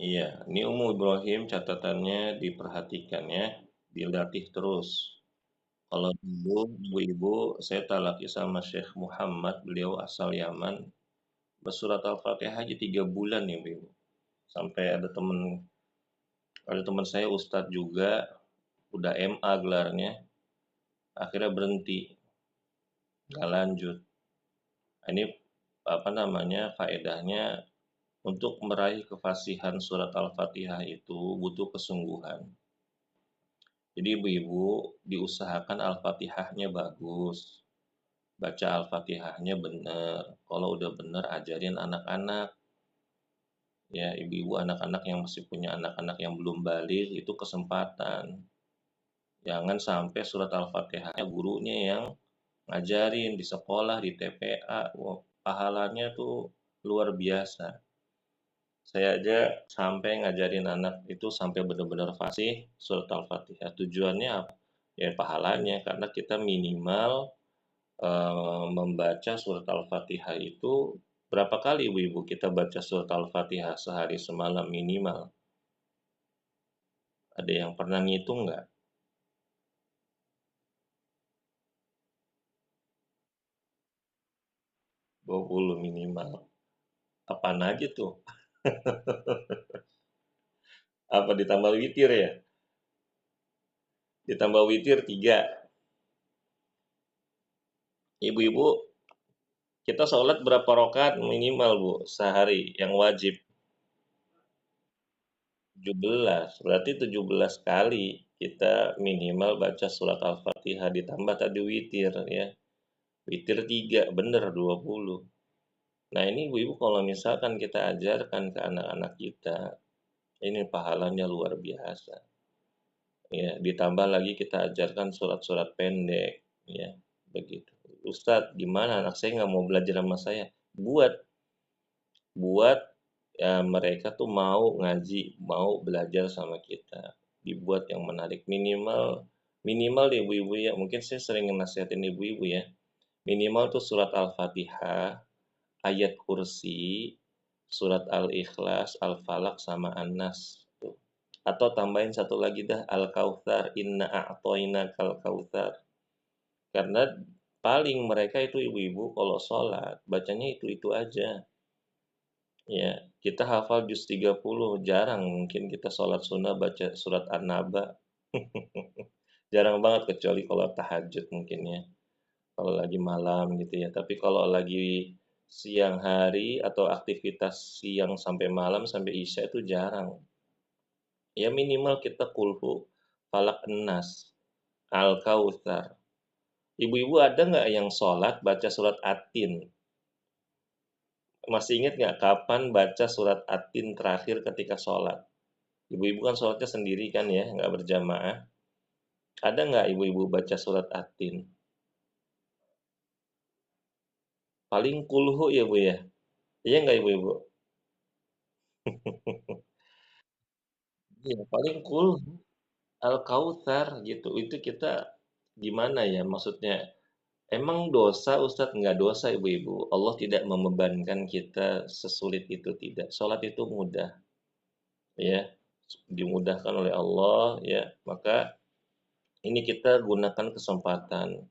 Iya, ini Umu Ibrahim catatannya diperhatikan ya, dilatih terus. Kalau dulu, ibu-ibu, saya talaki sama Syekh Muhammad, beliau asal Yaman, bersurat Al-Fatihah aja 3 bulan ya, ibu. Sampai ada teman saya Ustadz juga, udah MA gelarnya, akhirnya berhenti, nggak lanjut. Ini apa namanya, faedahnya untuk meraih kefasihan surat Al-Fatihah itu butuh kesungguhan. Jadi ibu-ibu diusahakan Al-Fatihahnya bagus, baca Al-Fatihahnya bener. Kalau udah bener ajarin anak-anak. Ya, ibu-ibu anak-anak yang masih punya anak-anak yang belum balik itu kesempatan. Jangan sampai surat Al-Fatihahnya gurunya yang ngajarin di sekolah, di TPA. Wah, pahalanya tuh luar biasa. Saya aja sampai ngajarin anak itu sampai benar-benar fasih surat Al-Fatihah. Tujuannya apa? Ya pahalanya, karena kita minimal membaca surat Al-Fatihah itu berapa kali ibu-ibu kita baca surat Al-Fatihah sehari semalam minimal? Ada yang pernah ngitung nggak? 20 minimal. Apaan aja tuh? Apa ditambah witir ya? Ditambah witir 3. Ibu-ibu, kita sholat berapa rokat minimal bu sehari yang wajib? 17. Berarti 17 kali kita minimal baca surat Al-Fatihah ditambah tadi witir ya. Witir 3, bener 20. Nah ini ibu-ibu kalau misalkan kita ajarkan ke anak-anak kita, ini pahalanya luar biasa. Ya, ditambah lagi kita ajarkan surat-surat pendek, ya, begitu. Ustadz, gimana anak saya nggak mau belajar sama saya? Buat, buat ya, mereka tuh mau ngaji, mau belajar sama kita. Dibuat yang menarik minimal, minimal deh ibu-ibu ya. Mungkin saya sering nasihatin ibu-ibu ya. Minimal tuh surat Al-Fatihah, ayat kursi, surat Al-Ikhlas, Al-Falaq sama An-Nas. Tuh. Atau tambahin satu lagi dah Al-Kautsar, inna a'toina kal kautsar. Karena paling mereka itu ibu-ibu kalau sholat bacanya itu-itu aja. Ya, kita hafal juz 30, jarang mungkin kita sholat sunnah baca surat An-Naba. Jarang banget kecuali kalau tahajud mungkin ya. Kalau lagi malam gitu ya. Tapi kalau lagi siang hari atau aktivitas siang sampai malam sampai isya itu jarang. Ya minimal kita kulhu, falak enas, al-kautsar. Ibu-ibu ada nggak yang sholat baca surat Atin? Masih ingat nggak kapan baca surat Atin terakhir ketika sholat? Ibu-ibu kan sholatnya sendiri kan ya, nggak berjamaah. Ada nggak ibu-ibu baca surat Atin? Paling kulhu ya bu ya? Iya nggak ibu-ibu? Iya, paling kulhu. Al-Kautsar gitu. Itu kita gimana ya maksudnya? Emang dosa Ustadz? Nggak dosa ibu-ibu. Allah tidak membebankan kita sesulit itu tidak. Sholat itu mudah ya. Dimudahkan oleh Allah ya. Maka ini kita gunakan kesempatan.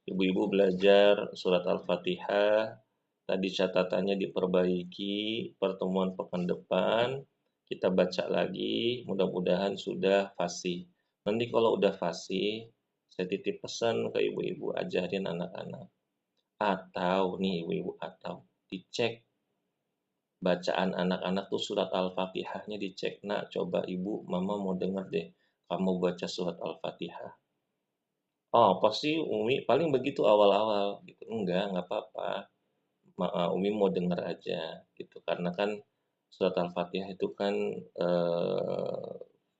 Ibu-ibu belajar surat Al-Fatihah. Tadi catatannya diperbaiki. Pertemuan pekan depan kita baca lagi. Mudah-mudahan sudah fasih. Nanti kalau udah fasih, saya titip pesan ke ibu-ibu, ajarin anak-anak. Atau nih ibu-ibu, atau dicek bacaan anak-anak tuh surat Al-Fatihahnya dicek. Nah, coba ibu, mama mau denger deh, kamu baca surat Al-Fatihah. Oh, pasti Umi paling begitu awal-awal gitu. Enggak apa-apa. Umi mau denger aja gitu. Karena kan surat Al-Fatihah itu kan eh,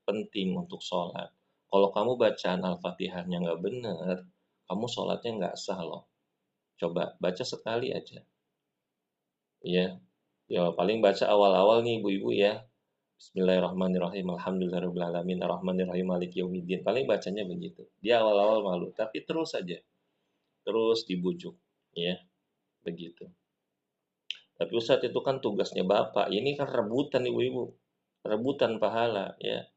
penting untuk sholat. Kalau kamu bacaan Al-Fatihahnya nggak bener, kamu sholatnya nggak sah loh. Coba baca sekali aja. Ya, ya paling baca awal-awal nih ibu-ibu ya. Bismillahirrahmanirrahim. Alhamdulillahirrahmanirrahim. Ar-Rahmanirrahim. Maliki yaumiddin. Paling bacanya begitu. Dia awal-awal malu, tapi terus aja. Terus dibujuk. Ya, begitu. Tapi Ustadz itu kan tugasnya Bapak. Ini kan rebutan ibu-ibu. rebutan pahala ya.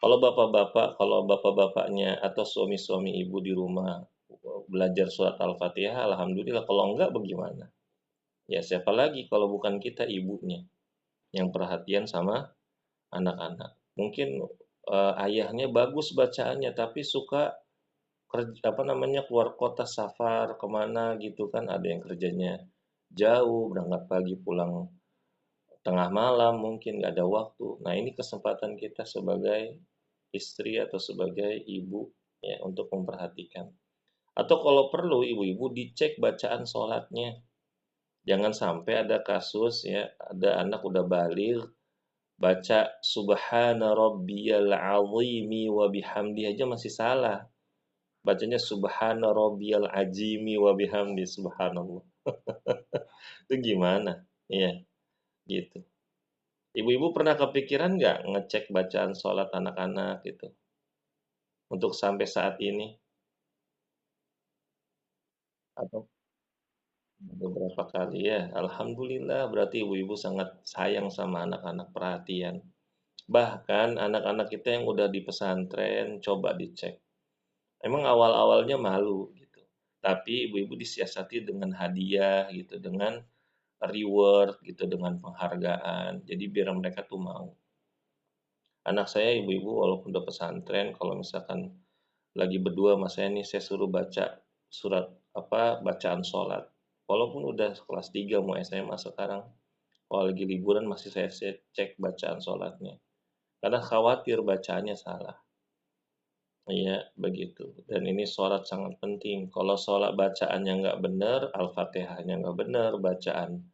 Kalau bapak-bapaknya atau suami-suami ibu di rumah belajar surat Al-Fatihah, alhamdulillah. Kalau enggak bagaimana? Ya siapa lagi kalau bukan kita ibunya yang perhatian sama anak-anak. Mungkin ayahnya bagus bacaannya tapi suka kerja, apa namanya, keluar kota safar kemana gitu kan, ada yang kerjanya jauh, berangkat pagi pulang tengah malam, mungkin nggak ada waktu. Nah ini kesempatan kita sebagai istri atau sebagai ibu ya untuk memperhatikan. Atau kalau perlu ibu-ibu dicek bacaan sholatnya. Jangan sampai ada kasus ya, ada anak udah balik baca subhana rabbiyal azimi wa bihamdi aja masih salah. Bacanya subhana rabbiyal azimi wa bihamdi, subhanallah. Itu gimana? Iya, gitu. Ibu-ibu pernah kepikiran nggak ngecek bacaan sholat anak-anak gitu untuk sampai saat ini? Atau beberapa kali ya? Alhamdulillah berarti ibu-ibu sangat sayang sama anak-anak, perhatian. Bahkan anak-anak kita yang udah di pesantren coba dicek. Emang awal-awalnya malu gitu. Tapi ibu-ibu disiasati dengan hadiah gitu, dengan reward gitu, dengan penghargaan. Jadi biar mereka tuh mau. Anak saya ibu-ibu walaupun udah pesantren, kalau misalkan lagi berdua sama saya nih, saya suruh baca surat apa bacaan sholat. Walaupun udah kelas 3 mau SMA sekarang, kalau lagi liburan masih saya cek bacaan sholatnya. Karena khawatir bacaannya salah. Iya, begitu. Dan ini sholat sangat penting. Kalau sholat bacaannya nggak benar, Al-Fatihahnya nggak benar, bacaan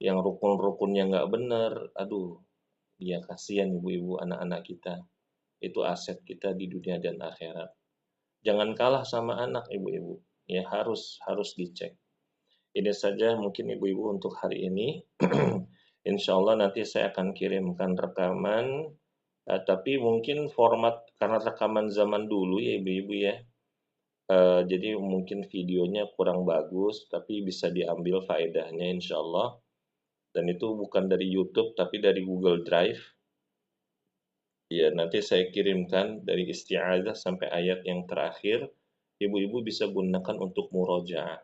yang rukun-rukunnya nggak benar, aduh, ya kasihan ibu-ibu anak-anak kita. Itu aset kita di dunia dan akhirat. Jangan kalah sama anak ibu-ibu. Ya harus harus dicek. Ini saja mungkin ibu-ibu untuk hari ini. Insya Allah nanti saya akan kirimkan rekaman. Tapi mungkin format karena rekaman zaman dulu ya ibu-ibu ya. Jadi mungkin videonya kurang bagus, tapi bisa diambil faedahnya insya Allah. Dan itu bukan dari YouTube, tapi dari Google Drive. Ya, nanti saya kirimkan dari isti'adzah sampai ayat yang terakhir. Ibu-ibu bisa gunakan untuk murojaah.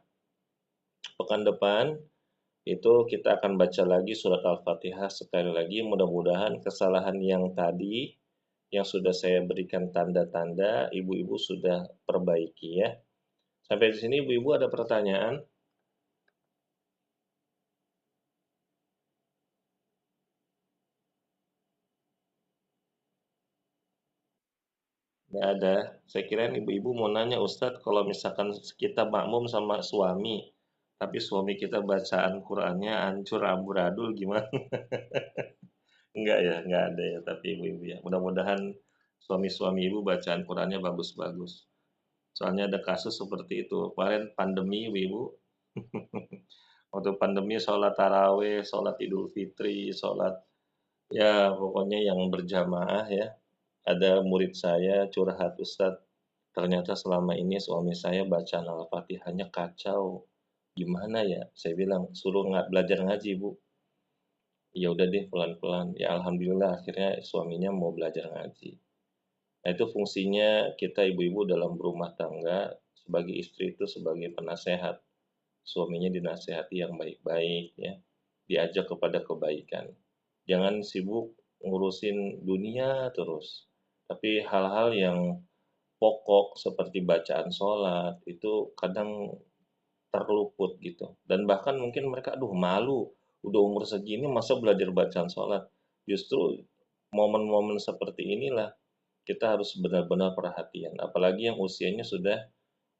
Pekan depan itu kita akan baca lagi surat Al-Fatihah sekali lagi. Mudah-mudahan kesalahan yang tadi yang sudah saya berikan tanda-tanda, ibu-ibu sudah perbaiki ya. Sampai di sini ibu-ibu ada pertanyaan? Nggak ada. Saya kira ibu-ibu mau nanya, Ustadz, kalau misalkan kita makmum sama suami, tapi suami kita bacaan Qur'annya hancur amburadul gimana? Enggak ya, enggak ada ya, tapi ibu-ibu ya. Mudah-mudahan suami-suami ibu bacaan Qur'annya bagus-bagus. Soalnya ada kasus seperti itu. Kemarin pandemi ibu-ibu, waktu pandemi sholat taraweh, sholat idul fitri, sholat ya pokoknya yang berjamaah ya. Ada murid saya curhat, Ustadz, ternyata selama ini suami saya bacaan Al-Fatihahnya kacau. Gimana ya? Saya bilang, suruh nggak belajar ngaji, Bu. Ya udah deh pelan-pelan. Ya alhamdulillah akhirnya suaminya mau belajar ngaji. Nah, itu fungsinya kita ibu-ibu dalam berumah tangga sebagai istri itu sebagai penasehat. Suaminya dinasehati yang baik-baik ya. Diajak kepada kebaikan. Jangan sibuk ngurusin dunia terus. Tapi hal-hal yang pokok seperti bacaan sholat itu kadang terluput gitu. Dan bahkan mungkin mereka, aduh malu, udah umur segini masa belajar bacaan sholat. Justru momen-momen seperti inilah kita harus benar-benar perhatian. Apalagi yang usianya sudah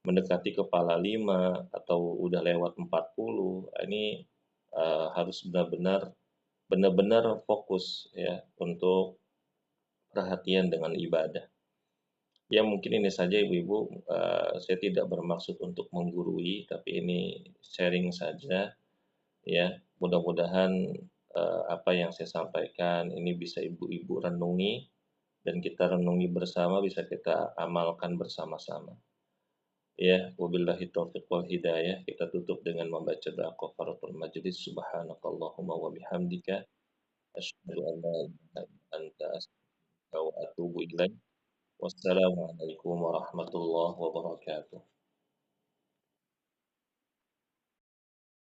mendekati kepala 5 atau udah lewat 40, ini harus benar-benar fokus ya untuk perhatian dengan ibadah. Ya mungkin ini saja ibu-ibu, saya tidak bermaksud untuk menggurui, tapi ini sharing saja ya. Mudah-mudahan apa yang saya sampaikan ini bisa ibu-ibu renungi dan kita renungi bersama, bisa kita amalkan bersama-sama. Ya, wabillahi taufiq wal hidayah. Kita tutup dengan membaca doa kafaratul majlis. Subhanakallahumma wa bihamdika asyhadu an la ilaha anta astaghfiruka wa atubu ilaik. Wassalamualaikum warahmatullahi wabarakatuh.